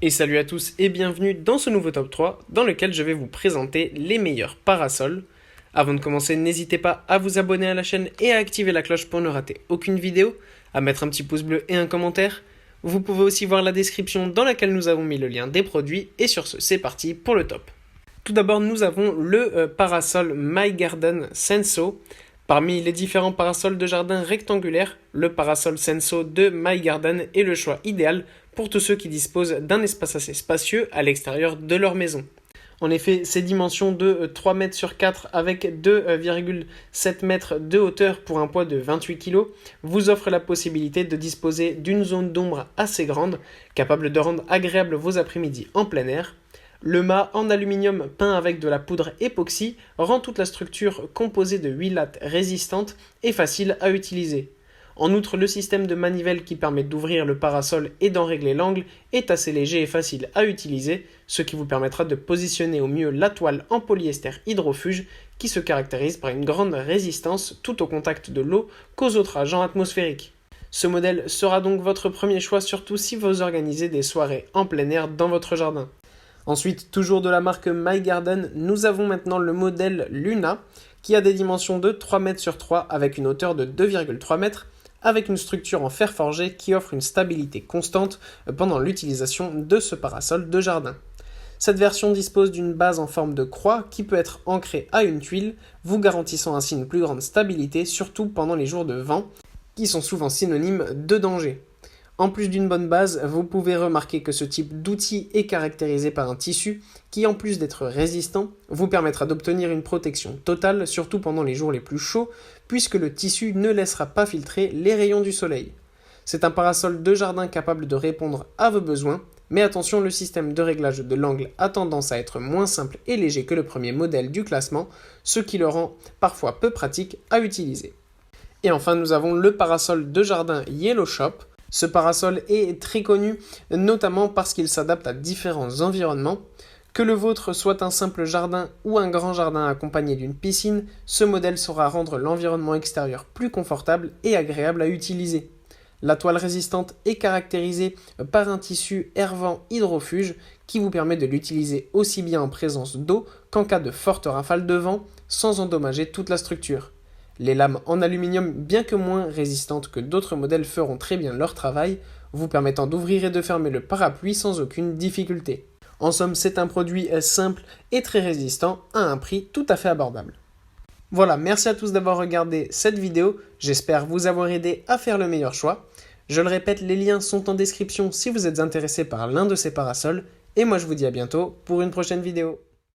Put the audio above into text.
Et salut à tous et bienvenue dans ce nouveau top 3 dans lequel je vais vous présenter les meilleurs parasols. Avant de commencer, n'hésitez pas à vous abonner à la chaîne et à activer la cloche pour ne rater aucune vidéo, à mettre un petit pouce bleu et un commentaire. Vous pouvez aussi voir la description dans laquelle nous avons mis le lien des produits et sur ce, c'est parti pour le top. Tout d'abord, nous avons le parasol My Garden Senso. Parmi les différents parasols de jardin rectangulaires, le parasol Senso de My Garden est le choix idéal pour tous ceux qui disposent d'un espace assez spacieux à l'extérieur de leur maison. En effet, ses dimensions de 3 mètres sur 4 avec 2,7 mètres de hauteur pour un poids de 28 kg vous offrent la possibilité de disposer d'une zone d'ombre assez grande, capable de rendre agréable vos après-midi en plein air. Le mât en aluminium peint avec de la poudre époxy rend toute la structure composée de 8 lattes résistantes et facile à utiliser. En outre, le système de manivelle qui permet d'ouvrir le parasol et d'en régler l'angle est assez léger et facile à utiliser, ce qui vous permettra de positionner au mieux la toile en polyester hydrofuge qui se caractérise par une grande résistance tout au contact de l'eau qu'aux autres agents atmosphériques. Ce modèle sera donc votre premier choix, surtout si vous organisez des soirées en plein air dans votre jardin. Ensuite, toujours de la marque My Garden, nous avons maintenant le modèle Luna qui a des dimensions de 3 mètres sur 3 avec une hauteur de 2,3 mètres avec une structure en fer forgé qui offre une stabilité constante pendant l'utilisation de ce parasol de jardin. Cette version dispose d'une base en forme de croix qui peut être ancrée à une tuile, vous garantissant ainsi une plus grande stabilité, surtout pendant les jours de vent, qui sont souvent synonymes de danger. En plus d'une bonne base, vous pouvez remarquer que ce type d'outil est caractérisé par un tissu qui, en plus d'être résistant, vous permettra d'obtenir une protection totale, surtout pendant les jours les plus chauds, puisque le tissu ne laissera pas filtrer les rayons du soleil. C'est un parasol de jardin capable de répondre à vos besoins, mais attention, le système de réglage de l'angle a tendance à être moins simple et léger que le premier modèle du classement, ce qui le rend parfois peu pratique à utiliser. Et enfin, nous avons le parasol de jardin Yellow Shop. Ce parasol est très connu, notamment parce qu'il s'adapte à différents environnements. Que le vôtre soit un simple jardin ou un grand jardin accompagné d'une piscine, ce modèle saura rendre l'environnement extérieur plus confortable et agréable à utiliser. La toile résistante est caractérisée par un tissu hervant hydrofuge qui vous permet de l'utiliser aussi bien en présence d'eau qu'en cas de forte rafale de vent sans endommager toute la structure. Les lames en aluminium, bien que moins résistantes que d'autres modèles, feront très bien leur travail, vous permettant d'ouvrir et de fermer le parapluie sans aucune difficulté. En somme, c'est un produit simple et très résistant à un prix tout à fait abordable. Voilà, merci à tous d'avoir regardé cette vidéo, j'espère vous avoir aidé à faire le meilleur choix. Je le répète, les liens sont en description si vous êtes intéressé par l'un de ces parasols, et moi je vous dis à bientôt pour une prochaine vidéo.